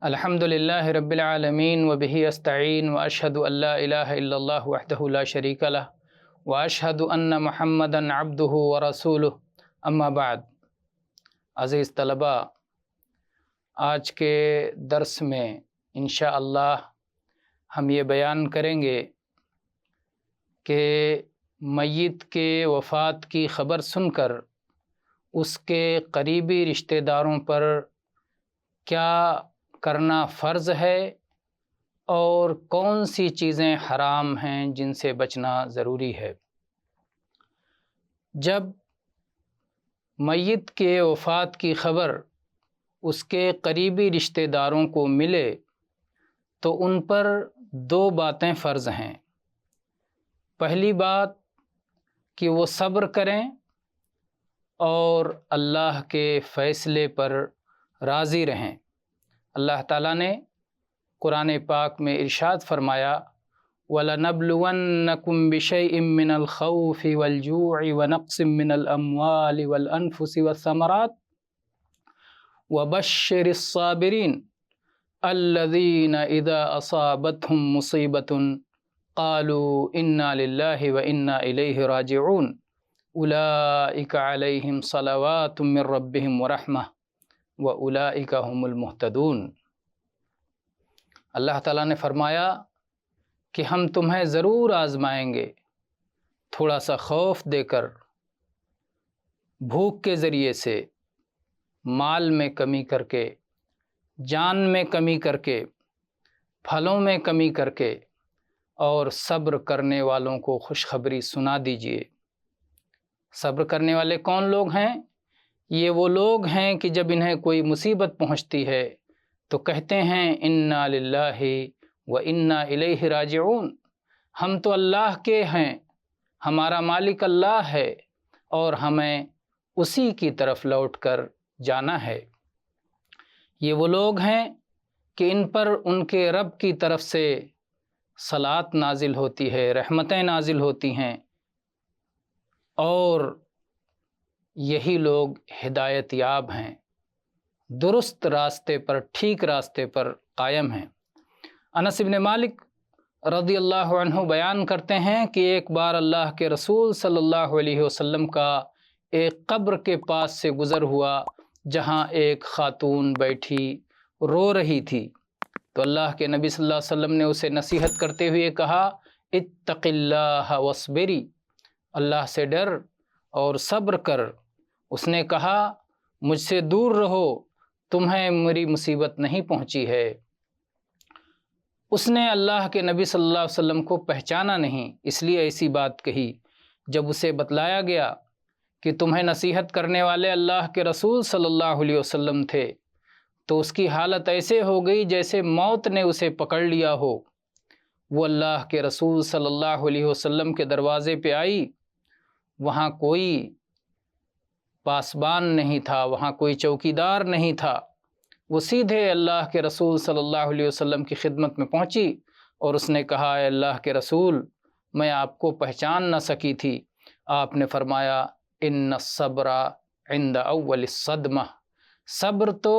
الحمد للہ رب العالمین وبہ استعین واشہد ان لا الہ الا اللہ وحدہ لا شریک لہ واشہد ان محمدا عبدہ ورسولہ اما بعد۔ عزیز طلبہ، آج کے درس میں انشاءاللہ ہم یہ بیان کریں گے کہ میت کے وفات کی خبر سن کر اس کے قریبی رشتہ داروں پر کیا کرنا فرض ہے اور کون سی چیزیں حرام ہیں جن سے بچنا ضروری ہے۔ جب میت کے وفات کی خبر اس کے قریبی رشتہ داروں کو ملے تو ان پر دو باتیں فرض ہیں۔ پہلی بات کہ وہ صبر کریں اور اللہ کے فیصلے پر راضی رہیں۔ اللہ تعالیٰ نے قرآن پاک میں ارشاد فرمایا وَلَنَبْلُوَنَّكُمْ بِشَيْءٍ مِّنَ الْخَوْفِ وَالْجُوعِ وَنَقْصٍ مِّنَ الْأَمْوَالِ وَالْأَنفُسِ وَالثَّمَرَاتِ وَبَشِّرِ الصَّابِرِينَ الَّذِينَ إِذَا أَصَابَتْهُم مُّصِيبَةٌ قَالُوا إِنَّا لِلَّهِ وَإِنَّا إِلَيْهِ رَاجِعُونَ أُولَئِكَ عَلَيْهِمْ صَلَوَاتٌ مِّن رَّبِّهِمْ وَرَحْمَةٌ وَأُولَئِكَ هُمُ الْمُهْتَدُونَ۔ اللہ تعالیٰ نے فرمایا کہ ہم تمہیں ضرور آزمائیں گے، تھوڑا سا خوف دے کر، بھوک کے ذریعے سے، مال میں کمی کر کے، جان میں کمی کر کے، پھلوں میں کمی کر کے، اور صبر کرنے والوں کو خوشخبری سنا دیجیے۔ صبر کرنے والے کون لوگ ہیں؟ یہ وہ لوگ ہیں کہ جب انہیں کوئی مصیبت پہنچتی ہے تو کہتے ہیں انا للہ و انا الیہ راجعون، ہم تو اللہ کے ہیں، ہمارا مالک اللہ ہے اور ہمیں اسی کی طرف لوٹ کر جانا ہے۔ یہ وہ لوگ ہیں کہ ان پر ان کے رب کی طرف سے صلاۃ نازل ہوتی ہے، رحمتیں نازل ہوتی ہیں، اور یہی لوگ ہدایت یاب ہیں، درست راستے پر، ٹھیک راستے پر قائم ہیں۔ انس بن مالک رضی اللہ عنہ بیان کرتے ہیں کہ ایک بار اللہ کے رسول صلی اللہ علیہ وسلم کا ایک قبر کے پاس سے گزر ہوا جہاں ایک خاتون بیٹھی رو رہی تھی، تو اللہ کے نبی صلی اللہ علیہ وسلم نے اسے نصیحت کرتے ہوئے کہا اتق اللہ واصبری، اللہ سے ڈر اور صبر کر۔ اس نے کہا مجھ سے دور رہو، تمہیں میری مصیبت نہیں پہنچی ہے۔ اس نے اللہ کے نبی صلی اللہ علیہ وسلم کو پہچانا نہیں، اس لیے ایسی بات کہی۔ جب اسے بتلایا گیا کہ تمہیں نصیحت کرنے والے اللہ کے رسول صلی اللہ علیہ وسلم تھے، تو اس کی حالت ایسے ہو گئی جیسے موت نے اسے پکڑ لیا ہو۔ وہ اللہ کے رسول صلی اللہ علیہ وسلم کے دروازے پہ آئی، وہاں کوئی پاسبان نہیں تھا، وہاں کوئی چوکیدار نہیں تھا۔ وہ سیدھے اللہ کے رسول صلی اللہ علیہ وسلم کی خدمت میں پہنچی اور اس نے کہا اے اللہ کے رسول، میں آپ کو پہچان نہ سکی تھی۔ آپ نے فرمایا ان الصبر عند اول الصدمہ، صبر تو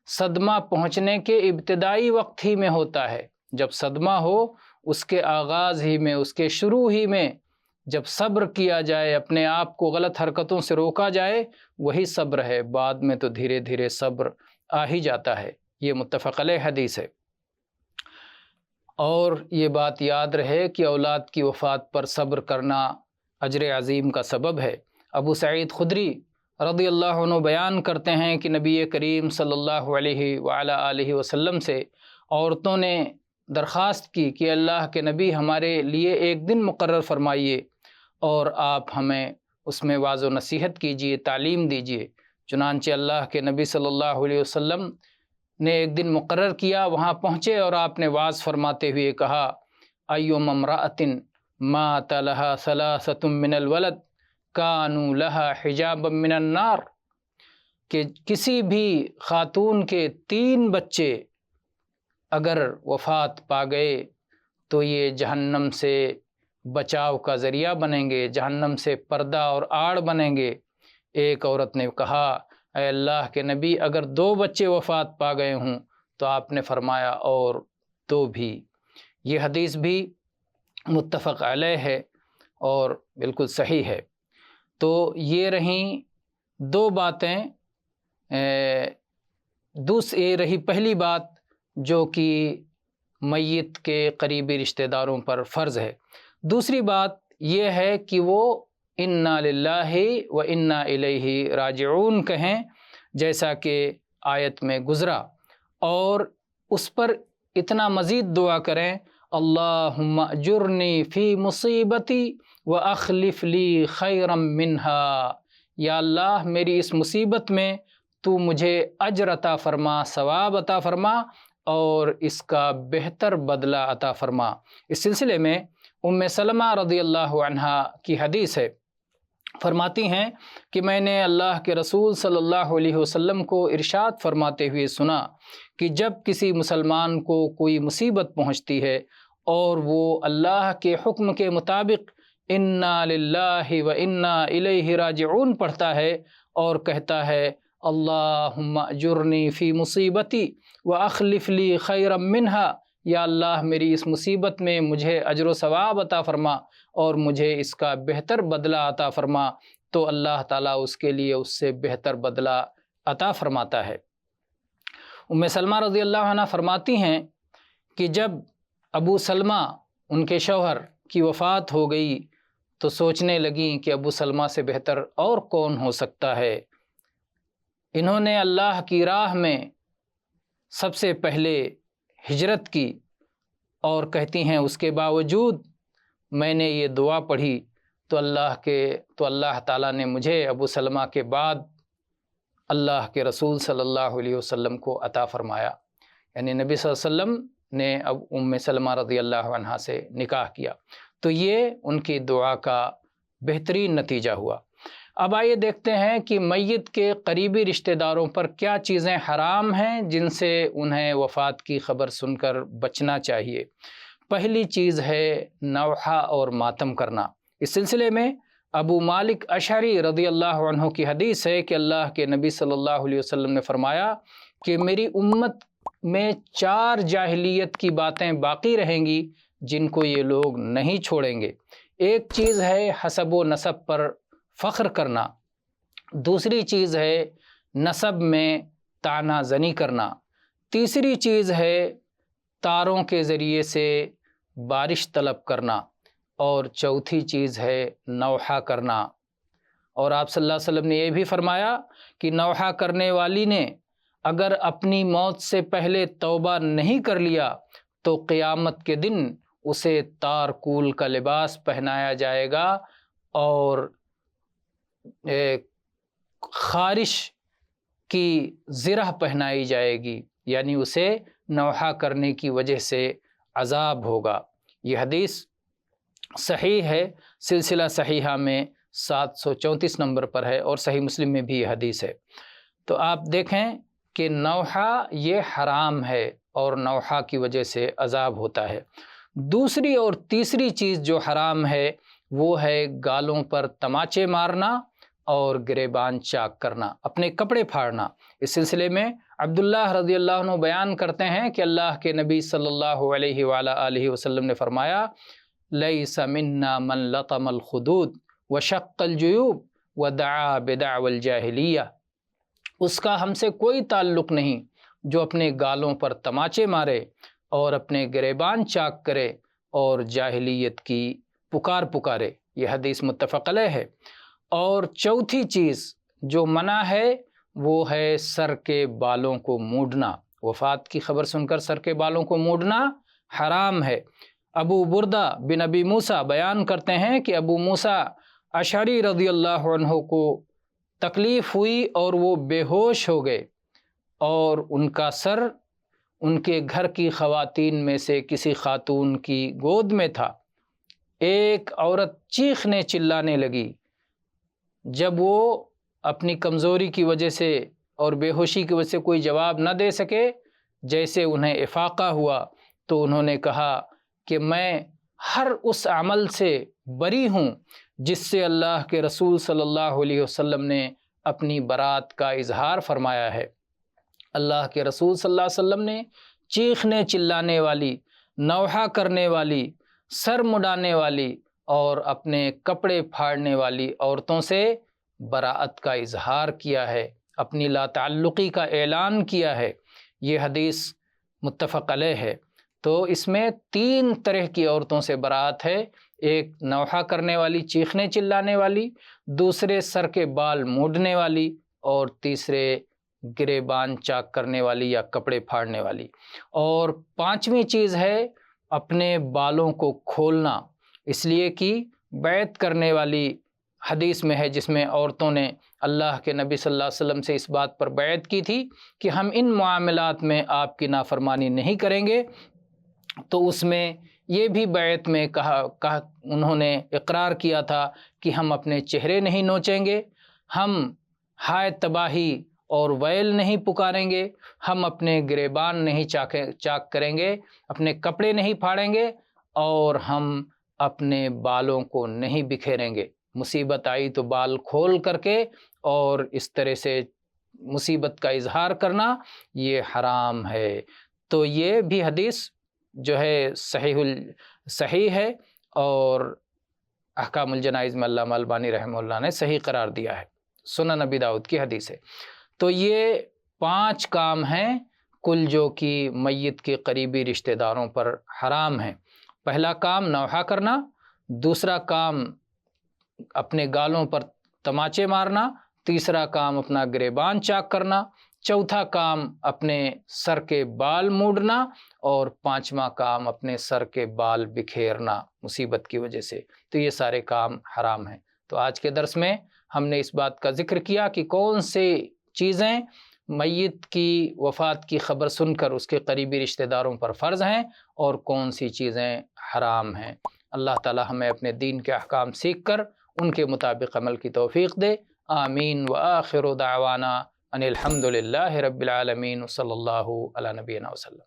صدمہ پہنچنے کے ابتدائی وقت ہی میں ہوتا ہے۔ جب صدمہ ہو اس کے آغاز ہی میں، اس کے شروع ہی میں جب صبر کیا جائے، اپنے آپ کو غلط حرکتوں سے روکا جائے، وہی صبر ہے۔ بعد میں تو دھیرے دھیرے صبر آ ہی جاتا ہے۔ یہ متفق علیہ حدیث ہے۔ اور یہ بات یاد رہے کہ اولاد کی وفات پر صبر کرنا اجر عظیم کا سبب ہے۔ ابو سعید خدری رضی اللہ عنہ بیان کرتے ہیں کہ نبی کریم صلی اللہ علیہ وعلی آلہ وسلم سے عورتوں نے درخواست کی کہ اللہ کے نبی ہمارے لیے ایک دن مقرر فرمائیے اور آپ ہمیں اس میں واعظ و نصیحت کیجیے، تعلیم دیجیے۔ چنانچہ اللہ کے نبی صلی اللہ علیہ وسلم نے ایک دن مقرر کیا، وہاں پہنچے اور آپ نے واعظ فرماتے ہوئے کہا ایما امرأۃ مات لها ثلاثۃ من الولد کانوا لها حجابا من النار، کہ کسی بھی خاتون کے 3 بچے اگر وفات پا گئے تو یہ جہنم سے بچاؤ کا ذریعہ بنیں گے، جہنم سے پردہ اور آڑ بنیں گے۔ ایک عورت نے کہا اے اللہ کے نبی، اگر 2 بچے وفات پا گئے ہوں تو آپ نے فرمایا اور دو بھی۔ یہ حدیث بھی متفق علیہ ہے اور بالکل صحیح ہے۔ تو یہ رہیں دو باتیں، یہ رہی پہلی بات جو کہ میت کے قریبی رشتہ داروں پر فرض ہے۔ دوسری بات یہ ہے کہ وہ انا للہ و انا الیہ راجعون کہیں، جیسا کہ آیت میں گزرا، اور اس پر اتنا مزید دعا کریں، اللہم اجرنی فی مصیبتی و اخلف لی خیرا منہا، یا اللہ میری اس مصیبت میں تو مجھے اجر عطا فرما، ثواب عطا فرما اور اس کا بہتر بدلہ عطا فرما۔ اس سلسلے میں ام سلمہ رضی اللہ عنہا کی حدیث ہے، فرماتی ہیں کہ میں نے اللہ کے رسول صلی اللہ علیہ وسلم کو ارشاد فرماتے ہوئے سنا کہ جب کسی مسلمان کو کوئی مصیبت پہنچتی ہے اور وہ اللہ کے حکم کے مطابق انا للہ و انا الیہ راجعون پڑھتا ہے اور کہتا ہے اللہم اجرنی فی مصیبتی و اخلف لی خیرا منہا، یا اللہ میری اس مصیبت میں مجھے اجر و ثواب عطا فرما اور مجھے اس کا بہتر بدلہ عطا فرما، تو اللہ تعالیٰ اس کے لیے اس سے بہتر بدلہ عطا فرماتا ہے۔ ام سلمہ رضی اللہ عنہ فرماتی ہیں کہ جب ابو سلمہ ان کے شوہر کی وفات ہو گئی تو سوچنے لگیں کہ ابو سلمہ سے بہتر اور کون ہو سکتا ہے۔ انہوں نے اللہ کی راہ میں سب سے پہلے ہجرت کی اور کہتی ہیں اس کے باوجود میں نے یہ دعا پڑھی تو اللہ تعالیٰ نے مجھے ابو سلمہ کے بعد اللہ کے رسول صلی اللہ علیہ وسلم کو عطا فرمایا، یعنی نبی صلی اللہ علیہ وسلم نے اب ام سلمہ رضی اللہ عنہا سے نکاح کیا، تو یہ ان کی دعا کا بہترین نتیجہ ہوا۔ اب آئیے دیکھتے ہیں کہ میت کے قریبی رشتہ داروں پر کیا چیزیں حرام ہیں جن سے انہیں وفات کی خبر سن کر بچنا چاہیے۔ پہلی چیز ہے نوحہ اور ماتم کرنا۔ اس سلسلے میں ابو مالک اشعری رضی اللہ عنہ کی حدیث ہے کہ اللہ کے نبی صلی اللہ علیہ وسلم نے فرمایا کہ میری امت میں 4 جاہلیت کی باتیں باقی رہیں گی جن کو یہ لوگ نہیں چھوڑیں گے۔ ایک چیز ہے حسب و نسب پر فخر کرنا، دوسری چیز ہے نسب میں طعنہ زنی کرنا، تیسری چیز ہے تاروں کے ذریعے سے بارش طلب کرنا، اور چوتھی چیز ہے نوحہ کرنا۔ اور آپ صلی اللہ علیہ وسلم نے یہ بھی فرمایا کہ نوحہ کرنے والی نے اگر اپنی موت سے پہلے توبہ نہیں کر لیا تو قیامت کے دن اسے تارکول کا لباس پہنایا جائے گا اور خارش کی زرہ پہنائی جائے گی، یعنی اسے نوحہ کرنے کی وجہ سے عذاب ہوگا۔ یہ حدیث صحیح ہے، سلسلہ صحیحہ میں 734 نمبر پر ہے اور صحیح مسلم میں بھی یہ حدیث ہے۔ تو آپ دیکھیں کہ نوحہ یہ حرام ہے اور نوحہ کی وجہ سے عذاب ہوتا ہے۔ دوسری اور تیسری چیز جو حرام ہے وہ ہے گالوں پر تماچے مارنا اور گریبان چاک کرنا، اپنے کپڑے پھاڑنا۔ اس سلسلے میں عبداللہ رضی اللہ عنہ بیان کرتے ہیں کہ اللہ کے نبی صلی اللہ علیہ وآلہ وسلم نے فرمایا لیس منا من لطم الخدود وشق الجیوب ودعا بدعوى الجاہلیہ، اس کا ہم سے کوئی تعلق نہیں جو اپنے گالوں پر تماچے مارے اور اپنے گریبان چاک کرے اور جاہلیت کی پکارے۔ یہ حدیث متفق علیہ ہے۔ اور چوتھی چیز جو منع ہے وہ ہے سر کے بالوں کو موڑنا۔ وفات کی خبر سن کر سر کے بالوں کو موڑنا حرام ہے۔ ابو بردہ بن ابی موسیٰ بیان کرتے ہیں کہ ابو موسیٰ اشعری رضی اللہ عنہ کو تکلیف ہوئی اور وہ بے ہوش ہو گئے اور ان کا سر ان کے گھر کی خواتین میں سے کسی خاتون کی گود میں تھا۔ ایک عورت چیخنے چلانے لگی، جب وہ اپنی کمزوری کی وجہ سے اور بے ہوشی کی وجہ سے کوئی جواب نہ دے سکے، جیسے انہیں افاقہ ہوا تو انہوں نے کہا کہ میں ہر اس عمل سے بری ہوں جس سے اللہ کے رسول صلی اللہ علیہ وسلم نے اپنی برات کا اظہار فرمایا ہے۔ اللہ کے رسول صلی اللہ علیہ وسلم نے چیخنے چلانے والی، نوحہ کرنے والی، سر مڈانے والی اور اپنے کپڑے پھاڑنے والی عورتوں سے براءت کا اظہار کیا ہے، اپنی لا تعلقی کا اعلان کیا ہے۔ یہ حدیث متفق علیہ ہے۔ تو اس میں 3 طرح کی عورتوں سے براءت ہے، ایک نوحہ کرنے والی، چیخنے چلانے والی، دوسرے سر کے بال موڑنے والی، اور تیسرے گریبان چاک کرنے والی یا کپڑے پھاڑنے والی۔ اور 5ویں چیز ہے اپنے بالوں کو کھولنا، اس لیے کہ بیعت کرنے والی حدیث میں ہے جس میں عورتوں نے اللہ کے نبی صلی اللہ علیہ وسلم سے اس بات پر بیعت کی تھی کہ ہم ان معاملات میں آپ کی نافرمانی نہیں کریں گے، تو اس میں یہ بھی بیعت میں کہا انہوں نے اقرار کیا تھا کہ ہم اپنے چہرے نہیں نوچیں گے، ہم ہائے تباہی اور ویل نہیں پکاریں گے، ہم اپنے گریبان نہیں چاک کریں گے، اپنے کپڑے نہیں پھاڑیں گے، اور ہم اپنے بالوں کو نہیں بکھیریں گے۔ مصیبت آئی تو بال کھول کر کے اور اس طرح سے مصیبت کا اظہار کرنا یہ حرام ہے۔ تو یہ بھی حدیث جو ہے صحیح ہے، اور احکام الجنائز میں علامہ البانی رحمہ اللہ نے صحیح قرار دیا ہے، سنن نبی داؤد کی حدیث ہے۔ تو یہ 5 کام ہیں کل جو کہ میت کے قریبی رشتہ داروں پر حرام ہیں۔ پہلا کام نوحہ کرنا، دوسرا کام اپنے گالوں پر تماچے مارنا، تیسرا کام اپنا گریبان چاک کرنا، چوتھا کام اپنے سر کے بال موڑنا، اور 5واں کام اپنے سر کے بال بکھیرنا مصیبت کی وجہ سے۔ تو یہ سارے کام حرام ہیں۔ تو آج کے درس میں ہم نے اس بات کا ذکر کیا کہ کون سے چیزیں میت کی وفات کی خبر سن کر اس کے قریبی رشتہ داروں پر فرض ہیں اور کون سی چیزیں حرام ہیں۔ اللہ تعالی ہمیں اپنے دین کے احکام سیکھ کر ان کے مطابق عمل کی توفیق دے۔ آمین۔ وآخر دعوانا ان الحمد للہ رب العالمین، صلی اللہ علی نبینا وسلم۔